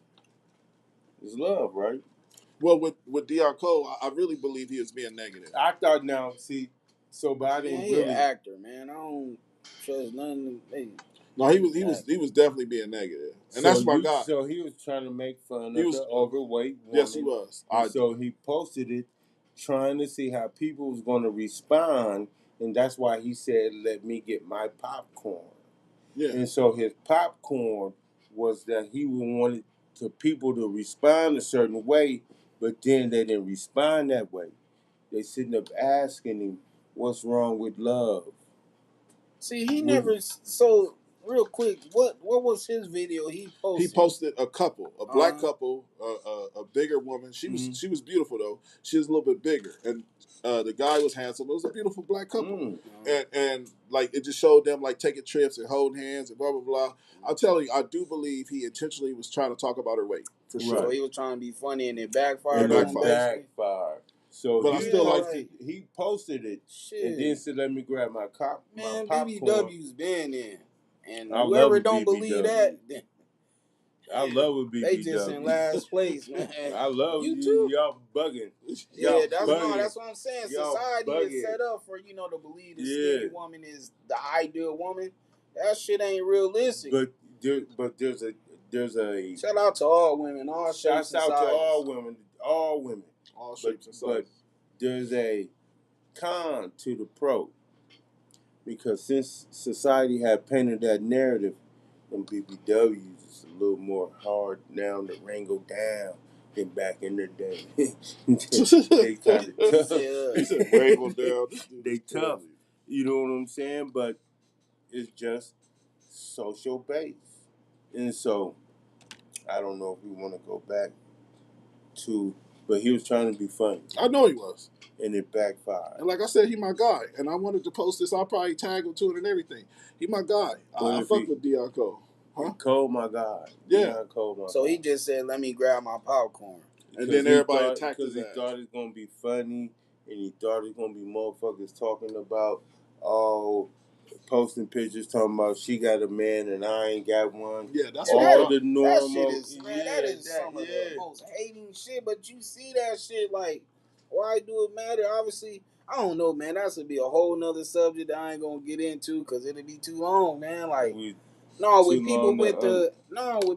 it's love, right? Well, with Deion Cole, I really believe he is being negative. I thought now, see, so but I didn't Man, he really an actor, man. I don't trust nothing. No, he was definitely being negative, and that's my guy. So he was trying to make fun of the overweight woman. Yes, he was. So he posted it, trying to see how people was going to respond, and that's why he said, "Let me get my popcorn." Yeah. And so his popcorn was that he wanted people to respond a certain way, but then they didn't respond that way. They sitting up asking him, "What's wrong with love?" See, he never. So real quick, what was his video he posted? He posted a couple, a black couple, a bigger woman. She was beautiful though. She was a little bit bigger, and the guy was handsome. It was a beautiful black couple, and like it just showed them like taking trips and holding hands and blah blah blah. I'm telling you, I do believe he intentionally was trying to talk about her weight for sure. So he was trying to be funny and it backfired. Backfired. So but I still he posted it and then said, "Let me grab my popcorn." BBW's been in, and I whoever don't believe that, then I love with BBW. They just in last place, man. I love you too. Y'all bugging. Yeah, that's bugging. what I'm saying. Y'all Society bugging. is set up for to believe the skinny woman is the ideal woman. That shit ain't realistic. But there's a shout out to all women, all shapes shouts and out sizes. to all women, all shapes and but sizes. there's a con to the pro, because since society had painted that narrative, them BBWs is a little more hard now to wrangle down than back in the day. They kind of tough. He said wrangle down. They tough. You know what I'm saying? But it's just social based. And so I don't know if we want to go back to, but he was trying to be funny. I know he was. And it backfired. And like I said, he my guy. And I wanted to post this. I'll probably tag him to it and everything. He my guy. I fuck with Deion Cole. Huh? Cole, my God. Yeah. Deion Cole, my So God. he just said, let me grab my popcorn. And then everybody attacked his ass. Because he thought it was going to be funny, and he thought it was going to be motherfuckers talking about, posting pictures talking about she got a man and I ain't got one. Yeah, that's all the normal. That shit is, man, that is some of the most hating shit. But you see that shit, like, why do it matter? Obviously, I don't know, man. That's gonna be a whole nother subject that I ain't gonna get into because it'll be too long, man. Like, when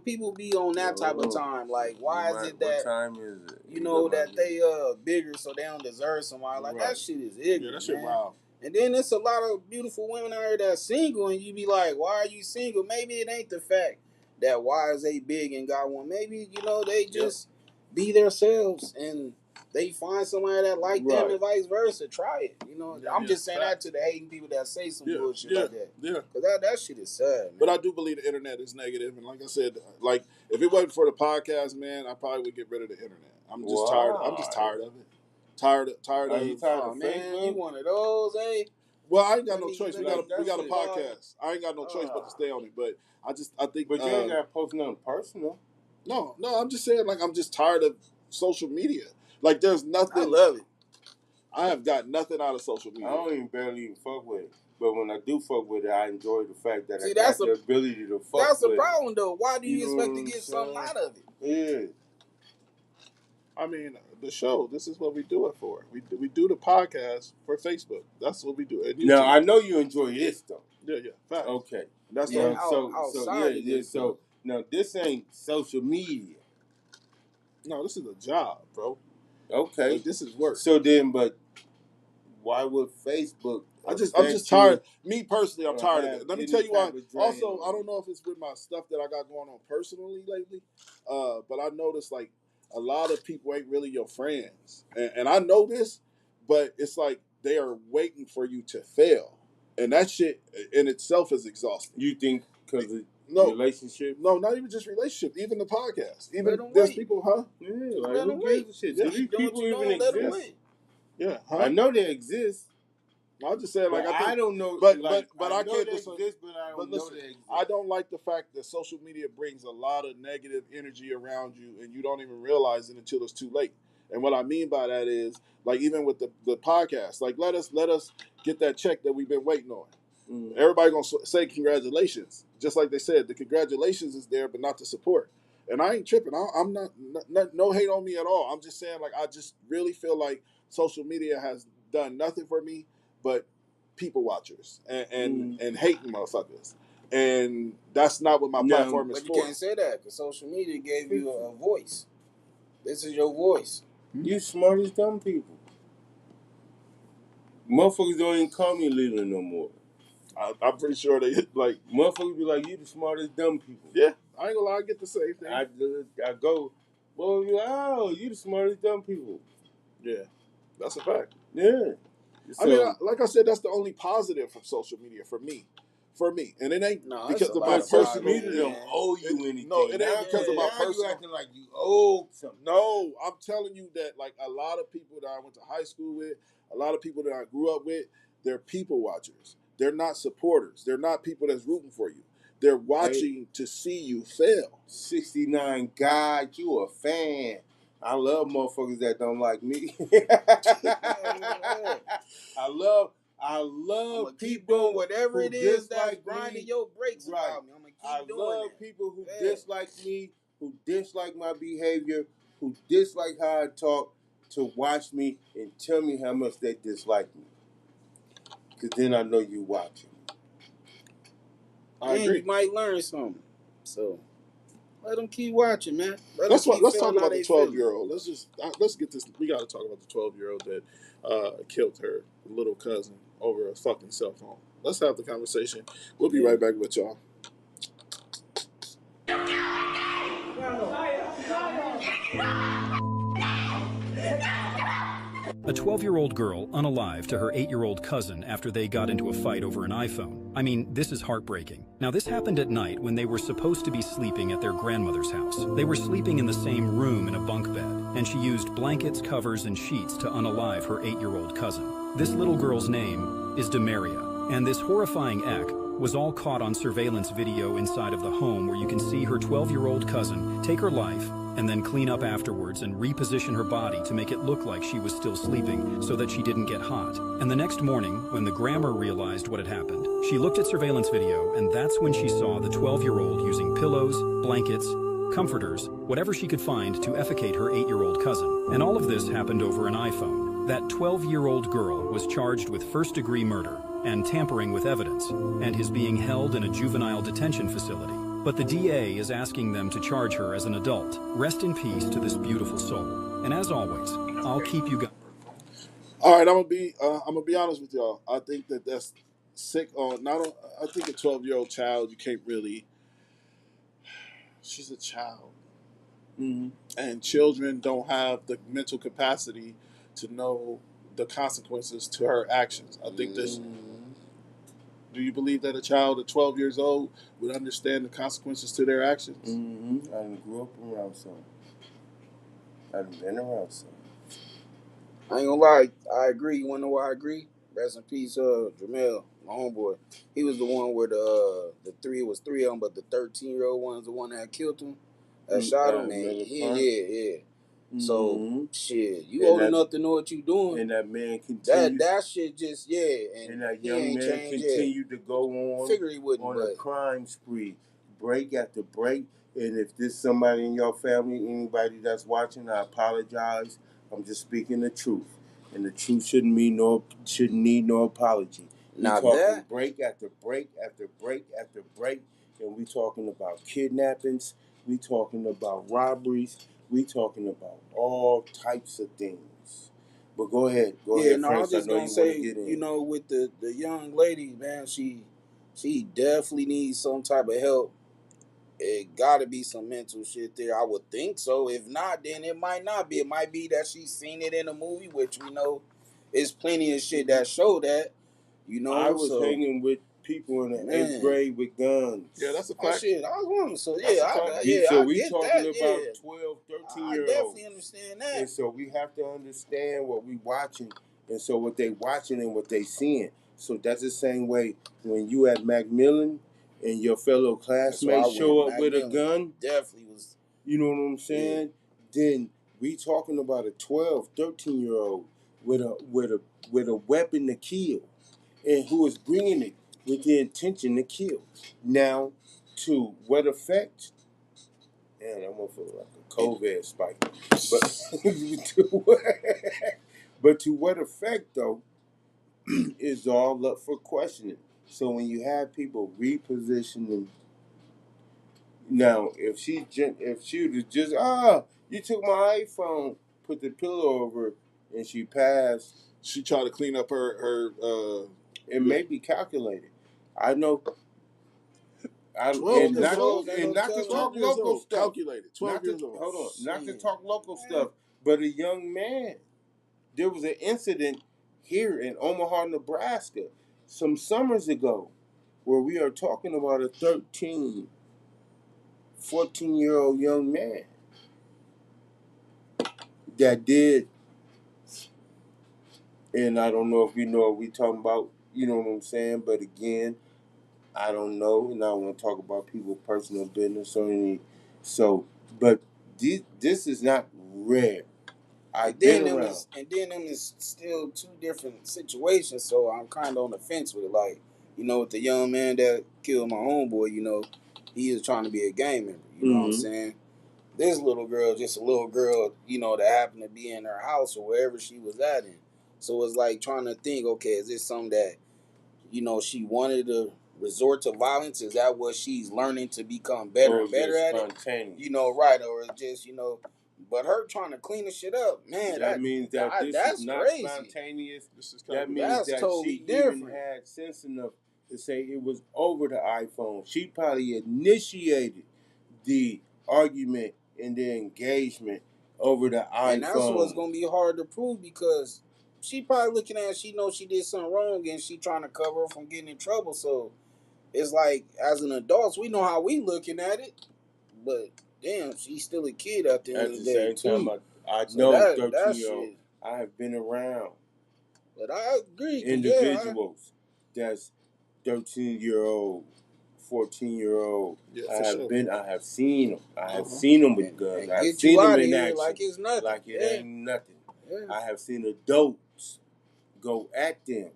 people be on that type of time, like, why is it that what time is it? you know that they bigger so they don't deserve somebody? Like that shit is ignorant. Yeah, that shit man. wild. And then there's a lot of beautiful women out here that's single, and you be like, why are you single? Maybe it ain't the fact that why is they big and got one. Maybe, they just be themselves and they find somebody that like them and vice versa. Try it. I'm just saying that to the hating people that say some bullshit like that. Yeah. Because that shit is sad, man. But I do believe the internet is negative. And like I said, like if it wasn't for the podcast, man, I probably would get rid of the internet. I'm just tired. I'm just tired of it. Tired of man, you one of those, eh? Well, I ain't got no choice. We got a podcast. I ain't got no choice but to stay on it. But I think. But you ain't got to post nothing personal. No, I'm just saying, like, I'm just tired of social media. Like, there's nothing. I love it. I have got nothing out of social media. I don't even barely even fuck with it. But when I do fuck with it, I enjoy the fact that I that's got the ability to fuck with it. That's the problem, though. Why do you expect to get something out of it? Yeah. I mean, the show. This is what we do it for. We do the podcast for Facebook. That's what we do. Now I know you enjoy this though. Yeah. Fact. Okay. That's so now this ain't social media. No, this is a job, bro. Okay. Like, this is work. So then, but why would Facebook? I'm just tired. Me personally, I'm tired of it. Let me tell you why. Also, I don't know if it's with my stuff that I got going on personally lately, but I noticed like a lot of people ain't really your friends, and I know this, but it's like they are waiting for you to fail, and that shit in itself is exhausting. You think because of relationship? No, not even just relationship. Even the podcast. Even there's people, huh? Yeah, like who gives a shit? Do these people even exist? Yeah, huh? I know they exist. I'm just saying, like, I don't know, but I I know can't they listen. exist, but I don't know Listen, they exist. I don't like the fact that social media brings a lot of negative energy around you, and you don't even realize it until it's too late. And what I mean by that is, like, even with the podcast, like, let us get that check that we've been waiting on. Mm. Everybody gonna say congratulations, just like they said. The congratulations is there, but not the support. And I ain't tripping. I'm not no hate on me at all. I'm just saying, like, I just really feel like social media has done nothing for me but people watchers and hating motherfuckers. And that's not what my platform is but for. You can't say that because social media gave you a voice. This is your voice. You smart as dumb people. Motherfuckers don't even call me Leland no more. I'm pretty sure they like motherfuckers be like, you the smartest dumb people. Yeah, I ain't gonna lie, I get the same thing. I go, well, you the smartest dumb people. Yeah, that's a fact. Yeah. I mean, like I said, that's the only positive from social media for me. And it ain't because of my social media don't owe you anything. No, it ain't because of my personal. You acting like you owe something. No, I'm telling you that like a lot of people that I went to high school with, a lot of people that I grew up with, they're people watchers. They're not supporters. They're not people that's rooting for you. They're watching to see you fail. 69 God, you a fan. I love motherfuckers that don't like me. I love people whatever it is that's grinding your brakes about me. I'm gonna keep doing love people who dislike me, who dislike my behavior, who dislike how I talk, to watch me and tell me how much they dislike me. Because then I know you watching. I and agree. you might learn something. So let them keep watching, man. Let's Let's talk about the 12-year-old. Let's get this. We got to talk about the 12-year-old that killed her little cousin over a fucking cell phone. Let's have the conversation. We'll be right back with y'all. A 12-year-old girl unalive to her 8-year-old cousin after they got into a fight over an iPhone. I mean, this is heartbreaking. Now, this happened at night when they were supposed to be sleeping at their grandmother's house. They were sleeping in the same room in a bunk bed, and she used blankets, covers, and sheets to unalive her 8-year-old cousin. This little girl's name is Demaria, and this horrifying act was all caught on surveillance video inside of the home where you can see her 12-year-old cousin take her life and then clean up afterwards and reposition her body to make it look like she was still sleeping so that she didn't get hot. And the next morning, when the grandma realized what had happened, she looked at surveillance video, and that's when she saw the 12-year-old using pillows, blankets, comforters, whatever she could find to effecate her 8-year-old cousin. And all of this happened over an iPhone. That 12-year-old girl was charged with first-degree murder and tampering with evidence, and is being held in a juvenile detention facility. But the DA is asking them to charge her as an adult. Rest in peace to this beautiful soul. And as always, I'll keep you guys. All right, I'm gonna be honest with y'all. I think that's sick. I think a 12-year-old child, you can't really. She's a child, and children don't have the mental capacity to know the consequences to her actions. I think this. Do you believe that a child at 12 years old would understand the consequences to their actions? I done grew up around some. I done been around some. I ain't gonna lie, I agree. You wanna know why I agree? Rest in peace, Jamel, my homeboy. He was the one where the three of them, but the 13-year-old one is the one that killed him, that shot him, man. Yeah. So shit, you old enough to know what you doing, and that man continued. That shit just and that young man continued to go on. Figure he wouldn't, on a crime spree, break after break. And if there's somebody in your family, anybody that's watching, I apologize. I'm just speaking the truth, and the truth shouldn't need no apology. Now we talking that break after break after break after break, and we talking about kidnappings. We talking about robberies. We talking about all types of things. But go ahead. Go ahead, no, Prince. I was just gonna say, with the young lady, man, she definitely needs some type of help. It gotta be some mental shit there. I would think so. If not, then it might not be. It might be that she's seen it in a movie, which we know is plenty of shit that show that. I was hanging with people in the 8th grade with guns. Yeah, that's a Oh fact. shit, I was wondering. So So we get talking that, about 12, 13-year-olds. I definitely understand that. And so we have to understand what we watching, and so what they watching and what they seeing. So that's the same way when you at Macmillan and your fellow classmates show up with a gun. Definitely was. You know what I'm saying? Yeah. Then we talking about a 12, 13-year-old with a weapon to kill, and who is bringing it with the intention to kill. Now, to what effect? Man, I'm gonna feel like a COVID spike. But to what effect, though, is all up for questioning. So when you have people repositioning, now if she was just you took my iPhone, put the pillow over it, and she passed. She tried to clean up her. It may be calculated. I know. Not to talk local stuff. Calculated. 12 years old. Hold on. Not to talk local stuff, but a young man. There was an incident here in Omaha, Nebraska, some summers ago, where we are talking about a 13, 14-year-old young man that did, and I don't know if you know what we talking about, you know what I'm saying, but again, I don't know, and I don't want to talk about people's personal business or any, but this is not rare. And then them is still two different situations, so I'm kind of on the fence with it. Like, with the young man that killed my homeboy, he is trying to be a gang member. You know what I'm saying? This little girl, just a little girl, that happened to be in her house or wherever she was at in. So it's like trying to think, okay, is this something that, she wanted to resort to violence? Is that what she's learning to become better Or and better just at spontaneous? it? You know, right? Or just, you know, but her trying to clean the shit up, man. That means that this that's is not crazy. spontaneous. That That means that's that totally she different. even had sense enough to say it was over the iPhone. She probably initiated the argument and the engagement over the iPhone. And that's what's gonna be hard to prove because she probably looking at it, she knows she did something wrong and she trying to cover her from getting in trouble. So it's like as an adult, we know how we looking at it, but damn, she's still a kid at the end of the day. At the same time, I So know that 13-year-old. shit. I have been around But I agree. individuals that's 13-year-old, 14-year-old. Yeah, I for have sure. been. I have seen them. I have seen them with guns. And I have get seen you them out of in here action. like it's nothing. Like it Yeah. ain't nothing. Yeah. I have seen adults go at them.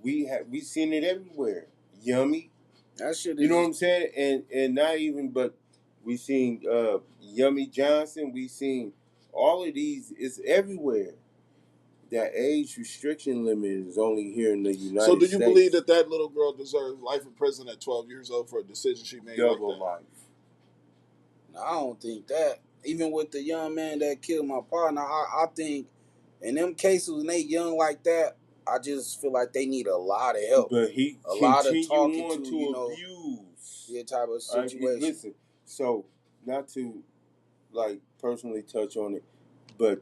We seen it everywhere. Yummy. That shit is. You know what I'm saying? And not even, but we seen Yummy Johnson. We seen all of these. It's everywhere. That age restriction limit is only here in the United States. So do you believe that that little girl deserves life in prison at 12 years old for a decision she made double like that? life? No, I don't think that. Even with the young man that killed my partner, I think in them cases when they young like that, I just feel like they need a lot of help. But he a lot of continue talking on to you know, abuse. Yeah, type of situation. Listen, so not to like personally touch on it, but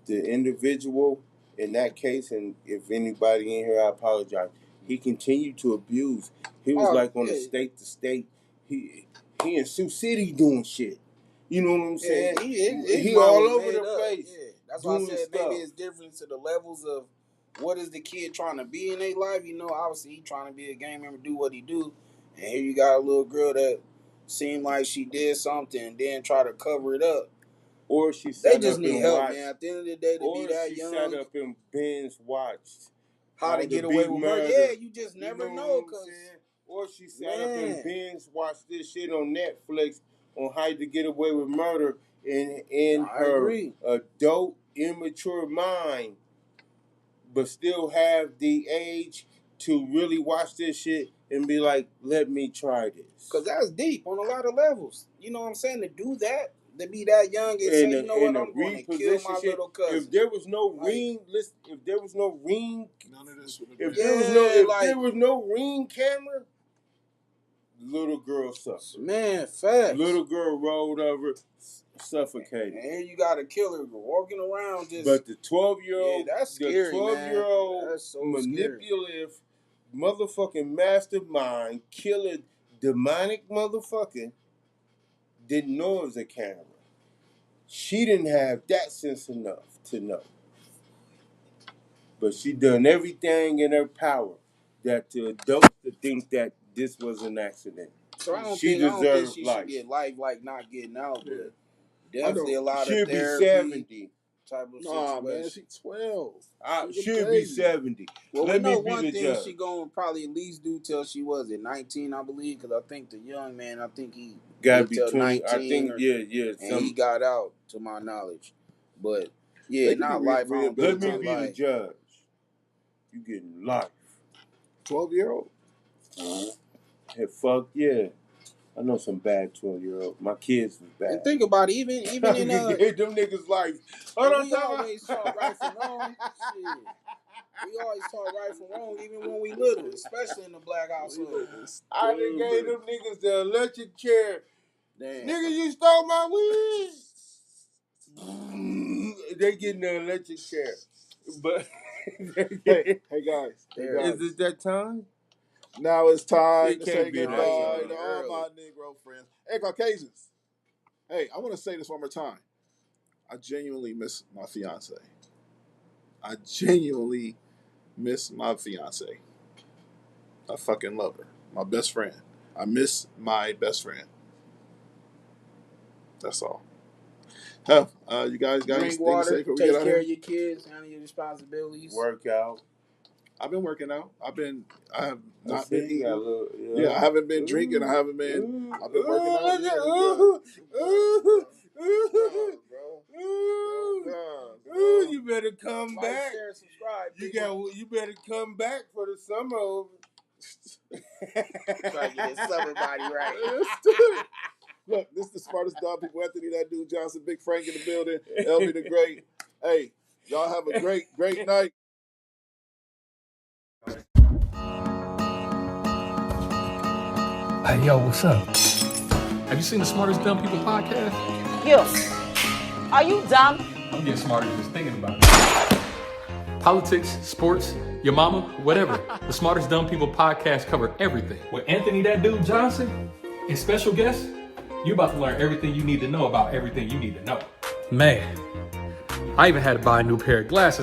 the individual in that case, and if anybody in here, I apologize. He continued to abuse. He was like on a state to state. He in Sioux City doing shit. You know what I'm saying? He all over the place. Yeah. That's why I said stuff. maybe it's different to the levels of what is the kid trying to be in their life. You know, obviously he trying to be a gang member, do what he do. And here you got a little girl that seemed like she did something and then try to cover it up. Or she they sat just up need and help, watched. man. At the end of the day, to be that she young, sat up and binge watched how to get away with murder. Yeah, you just never know. Cause or she sat up and binge watched this shit on Netflix on how to get away with murder in her adult, immature mind, but still have the age to really watch this shit and be like, let me try this. Cause that's deep on a lot of levels. You know what I'm saying? To do that, to be that young and say, you know what, I'm going to kill my little cousin. If there was no ring, listen, if there was no ring, none of this would have if been. there was no ring camera, little girl suffered. Man, facts. Little girl rolled over, suffocated. And here you got a killer walking around just. But the 12-year-old, that's scary, the 12-year-old that's so manipulative motherfucking mastermind, killer, demonic motherfucker, didn't know it was a camera. She didn't have that sense enough to know. But she done everything in her power that to adults to think that this was an accident. So I don't she think deserves she life. should get life like not getting out, but definitely a lot she'll of therapy. Be 70. Type of nah, situation. man, she's 12. She'll be 70. Well, Let we know me be one the thing judge. she gonna probably at least do till she was at 19, I believe, because I think the young man, I think he gotta be till 20. 19. I think, yeah. And he got out, to my knowledge. But yeah, not life. Let me be the judge. You getting life. 12-year-old. Hey, fuck yeah. I know some bad 12-year-old. My kids was bad. And think about it, even in them niggas life. Hold on, we always talk right from wrong. Shit. We always talk right from wrong, even when we little, especially in the black household. I done gave them niggas the electric chair. Damn. Nigga, you stole my weed. They getting the electric chair. But hey guys. Is it that time? Now it's time It to can't say be goodbye that to all my Negro friends. Hey, Caucasians. Hey, I want to say this one more time. I genuinely miss my fiance. I genuinely miss my fiance. I fucking love her. My best friend. I miss my best friend. That's all. You guys got drink anything water, to say before we take get out care here? of your kids, handle your responsibilities. Work out. I've been working out. I have not see been you eating. got a little, Yeah, I haven't been drinking. I haven't been. I've been working out. You better come back. Share, subscribe. You better come back for the summer. Try to get his summer body right. Look, this is the smartest dumb people. Anthony, that dude Johnson, Big Frank in the building, LB the Great. Hey, y'all have a great night. Hey, yo, what's up? Have you seen the Smartest Dumb People podcast? You. Are you dumb? I'm getting smarter just thinking about it. Politics, sports, your mama, whatever. The Smartest Dumb People podcast cover everything. With Anthony, that dude Johnson, and special guests, you're about to learn everything you need to know about everything you need to know. Man, I even had to buy a new pair of glasses